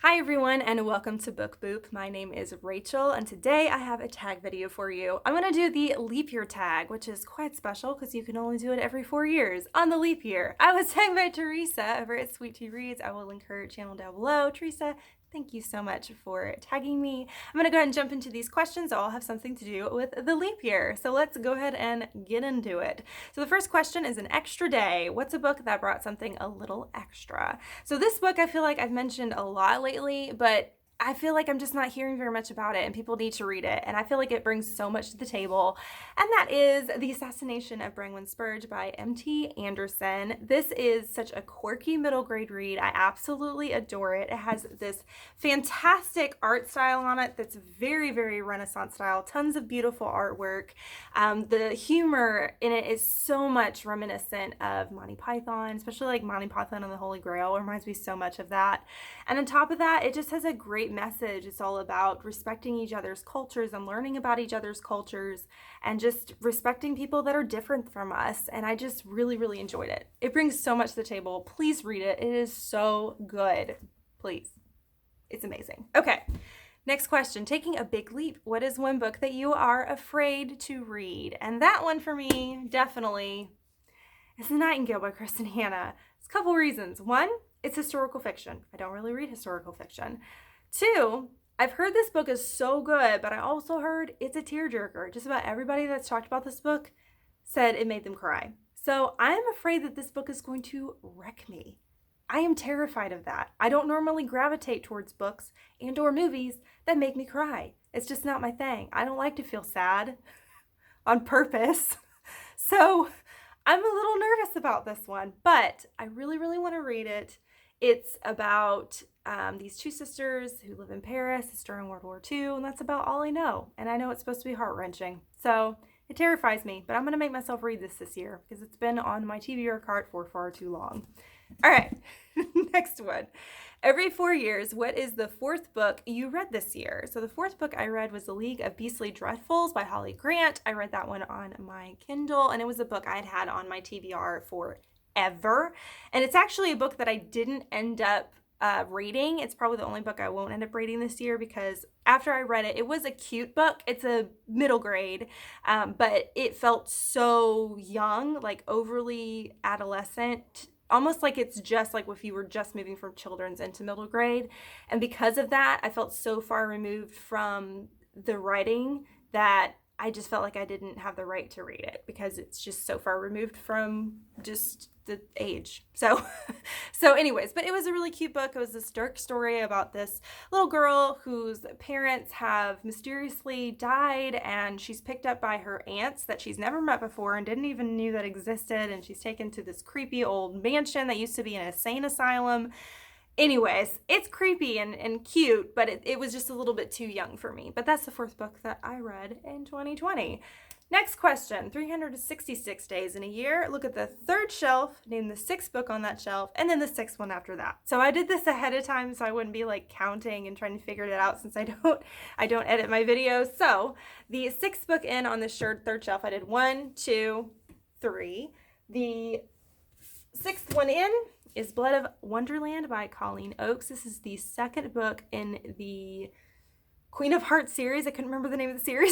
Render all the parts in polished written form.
Hi everyone and welcome to Book Boop. My name is Rachel and today I have a tag video for you. I'm going to do the leap year tag, which is quite special because you can only do it every 4 years on the leap year. I was tagged by Teresa over at Sweet Tea Reads. I will link her channel down below. Teresa, thank you so much for tagging me. I'm going to go ahead and jump into these questions. All have something to do with the leap year. So let's go ahead and get into it. So the first question is an extra day. What's a book that brought something a little extra? So this book I feel like I've mentioned a lot lately, but I feel like I'm just not hearing very much about it and people need to read it. And I feel like it brings so much to the table. And that is The Assassination of Brangwen Spurge by M.T. Anderson. This is such a quirky middle grade read. I absolutely adore it. It has this fantastic art style on it that's very, very Renaissance style. Tons of beautiful artwork. The humor in it is so much reminiscent of Monty Python, especially like Monty Python and the Holy Grail. It reminds me so much of that. And on top of that, it just has a great message. It's all about respecting each other's cultures and learning about each other's cultures and just respecting people that are different from us. And I just really, really enjoyed it. It brings so much to the table. Please read it. It is so good. Please. It's amazing. Okay. Next question, taking a big leap. What is one book that you are afraid to read? And that one for me, definitely, is The Nightingale by Kristen Hanna. It's a couple reasons. One, it's historical fiction. I don't really read historical fiction. Two, I've heard this book is so good, but I also heard it's a tearjerker. Just about everybody that's talked about this book said it made them cry. So I'm afraid that this book is going to wreck me. I am terrified of that. I don't normally gravitate towards books and or movies that make me cry. It's just not my thing. I don't like to feel sad on purpose. So I'm a little nervous about this one, but I really, really want to read it. It's about these two sisters who live in Paris. It's during World War II, and that's about all I know. And I know it's supposed to be heart-wrenching. So it terrifies me, but I'm going to make myself read this year because it's been on my TBR cart for far too long. All right, next one. Every 4 years, what is the fourth book you read this year? So the fourth book I read was The League of Beastly Dreadfuls by Holly Grant. I read that one on my Kindle, and it was a book I'd had on my TBR forever. And it's actually a book that I didn't end up reading. It's probably the only book I won't end up reading this year because after I read it, it was a cute book. It's a middle grade, but it felt so young, like overly adolescent, almost like it's just like if you were just moving from children's into middle grade. And because of that, I felt so far removed from the writing that I just felt like I didn't have the right to read it because it's just so far removed from just the age. So anyways, but it was a really cute book. It was this dark story about this little girl whose parents have mysteriously died, and she's picked up by her aunts that she's never met before and didn't even knew that existed, and she's taken to this creepy old mansion that used to be an insane asylum. Anyways, it's creepy and cute, but it was just a little bit too young for me. But that's the fourth book that I read in 2020. Next question, 366 days in a year. Look at the third shelf, name the sixth book on that shelf, and then the sixth one after that. So I did this ahead of time so I wouldn't be like counting and trying to figure it out since I don't edit my videos. So the sixth book in on the third shelf, I did 1, 2, 3. The sixth one in is Blood of Wonderland by Colleen Oakes. This is the second book in the Queen of Hearts series. I couldn't remember the name of the series.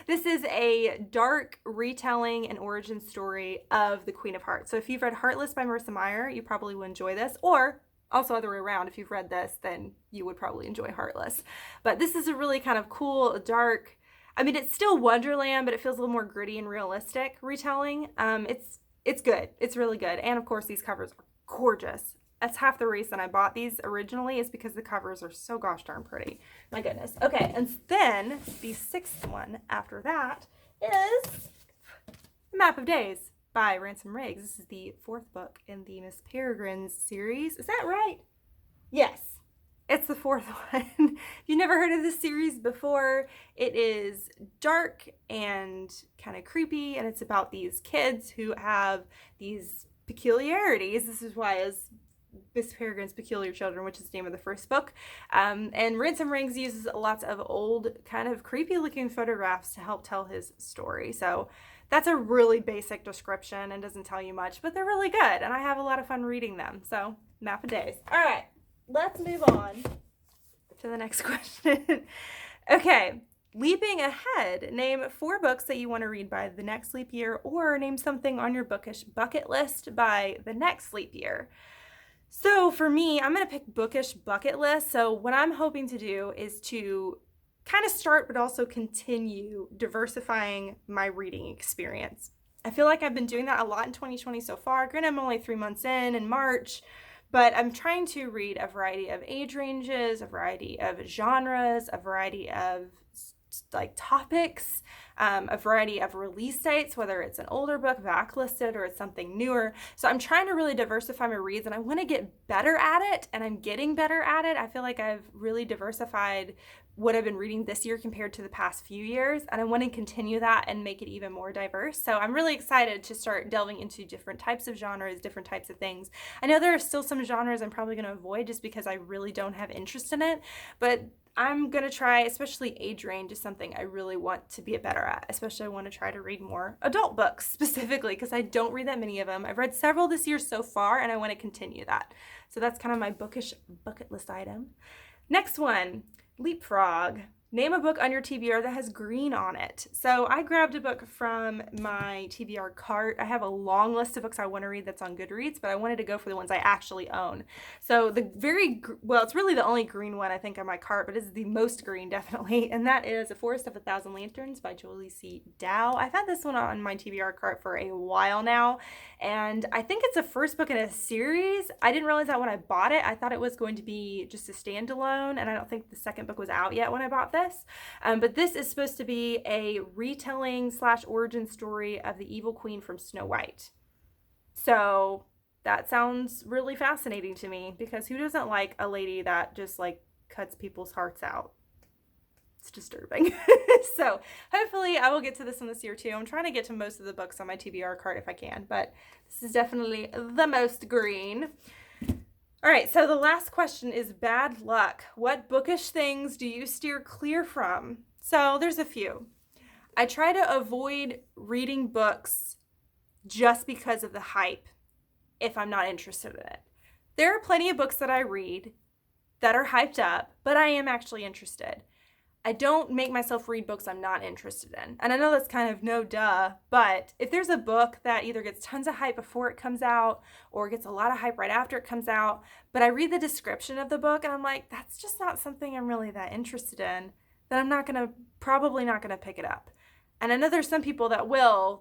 This is a dark retelling and origin story of the Queen of Hearts. So if you've read Heartless by Marissa Meyer, you probably would enjoy this. Or also other way around, if you've read this, then you would probably enjoy Heartless. But this is a really kind of cool, dark, I mean, it's still Wonderland, but it feels a little more gritty and realistic retelling. It's good. It's really good. And of course, these covers are gorgeous. That's half the reason I bought these originally is because the covers are so gosh darn pretty. My goodness. Okay, and then the sixth one after that is Map of Days by Ransom Riggs. This is the fourth book in the Miss Peregrine's series. Is that right? Yes. It's the fourth one. If you've never heard of this series before, it is dark and kind of creepy, and it's about these kids who have these peculiarities. This is why it's Miss Peregrine's Peculiar Children, which is the name of the first book. And Ransom Riggs uses lots of old, kind of creepy looking photographs to help tell his story. So that's a really basic description and doesn't tell you much, but they're really good. And I have a lot of fun reading them. So Map of Days. All right. let's move on to the next question. Okay, leaping ahead, name 4 books that you want to read by the next leap year, or name something on your bookish bucket list by the next leap year. So for me, I'm going to pick bookish bucket list. So what I'm hoping to do is to kind of start but also continue diversifying my reading experience. I feel like I've been doing that a lot in 2020 so far. Granted, I'm only 3 months in March, but I'm trying to read a variety of age ranges, a variety of genres, a variety of like topics, a variety of release dates, whether it's an older book backlisted or it's something newer. So I'm trying to really diversify my reads, and I want to get better at it, and I'm getting better at it. I feel like I've really diversified what I've been reading this year compared to the past few years, and I want to continue that and make it even more diverse. So I'm really excited to start delving into different types of genres, different types of things. I know there are still some genres I'm probably going to avoid just because I really don't have interest in it, but I'm going to try, especially age range is something I really want to be better at. Especially I want to try to read more adult books specifically because I don't read that many of them. I've read several this year so far, and I want to continue that. So that's kind of my bookish bucket list item. Next one, leapfrog. Name a book on your TBR that has green on it. So I grabbed a book from my TBR cart. I have a long list of books I want to read that's on Goodreads, but I wanted to go for the ones I actually own. So it's really the only green one I think on my cart, but it's the most green definitely, and that is A Forest of a Thousand Lanterns by Julie C. Dow. I've had this one on my TBR cart for a while now, and I think it's the first book in a series. I didn't realize that when I bought it. I thought it was going to be just a standalone, and I don't think the second book was out yet when I bought this. But this is supposed to be a retelling / origin story of the evil queen from Snow White. So that sounds really fascinating to me, because who doesn't like a lady that just like cuts people's hearts out? It's disturbing. So hopefully I will get to this one this year too. I'm trying to get to most of the books on my TBR cart if I can, but this is definitely the most green. All right, so the last question is bad luck. What bookish things do you steer clear from? So there's a few. I try to avoid reading books just because of the hype if I'm not interested in it. There are plenty of books that I read that are hyped up, but I am actually interested. I don't make myself read books I'm not interested in. And I know that's kind of no duh, but if there's a book that either gets tons of hype before it comes out or gets a lot of hype right after it comes out, but I read the description of the book and I'm like, that's just not something I'm really that interested in, then I'm probably not gonna pick it up. And I know there's some people that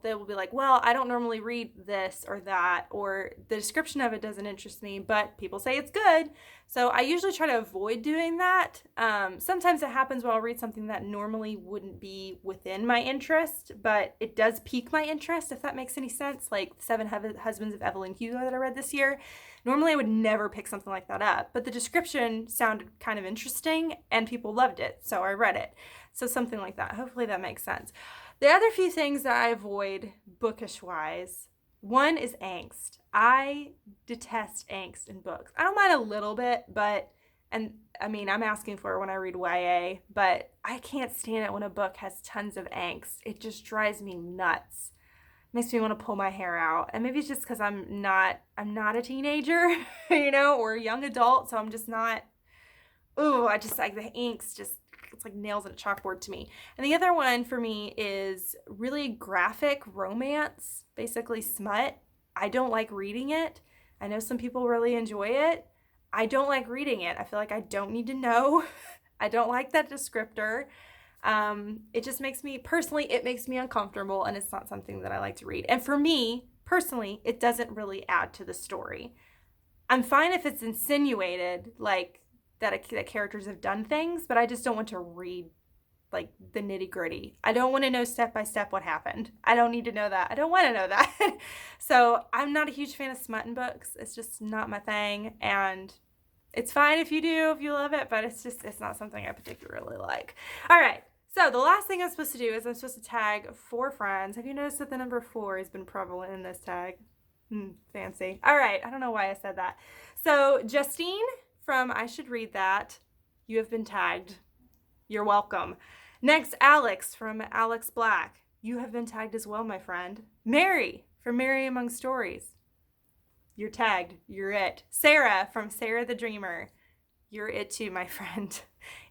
they will be like, well, I don't normally read this or that, or the description of it doesn't interest me, but people say it's good. So I usually try to avoid doing that. Sometimes it happens where I'll read something that normally wouldn't be within my interest, but it does pique my interest, if that makes any sense. Like Seven Husbands of Evelyn Hugo that I read this year. Normally I would never pick something like that up, but the description sounded kind of interesting and people loved it, so I read it. So something like that. Hopefully that makes sense. The other few things that I avoid bookish-wise, one is angst. I detest angst in books. I don't mind a little bit, I'm asking for it when I read YA, but I can't stand it when a book has tons of angst. It just drives me nuts. Makes me want to pull my hair out. And maybe it's just because I'm not a teenager, or a young adult, so I'm just not, I just like the angst it's like nails on a chalkboard to me. And the other one for me is really graphic romance, basically smut. I don't like reading it. I know some people really enjoy it. I don't like reading it. I feel like I don't need to know. I don't like that descriptor. It just makes me uncomfortable, and it's not something that I like to read. And for me, personally, it doesn't really add to the story. I'm fine if it's insinuated, like, that characters have done things, but I just don't want to read like the nitty gritty. I don't want to know step by step what happened. I don't need to know that. I don't want to know that. So I'm not a huge fan of smut in books. It's just not my thing. And it's fine if you do, if you love it, but it's not something I particularly like. All right. So the last thing I'm supposed to do is I'm supposed to tag 4 friends. Have you noticed that the number 4 has been prevalent in this tag? Fancy. All right. I don't know why I said that. So Justine from I Should Read That, you have been tagged. You're welcome. Next, Alex from Alex Black. You have been tagged as well, my friend. Mary from Mary Among Stories. You're tagged. You're it. Sarah from Sarah the Dreamer. you're it too, my friend.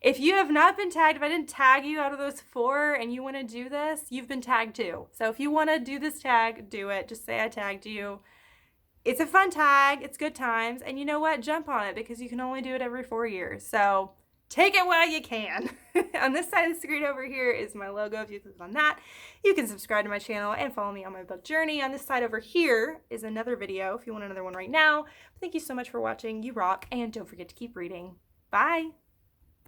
If you have not been tagged, if I didn't tag you out of those 4 and you want to do this, you've been tagged too. So if you want to do this tag, do it. Just say I tagged you. It's a fun tag. It's good times. And you know what? Jump on it because you can only do it every 4 years. So take it while you can. On this side of the screen over here is my logo. If you click on that, you can subscribe to my channel and follow me on my book journey. On this side over here is another video if you want another one right now. Thank you so much for watching. You rock. And don't forget to keep reading. Bye.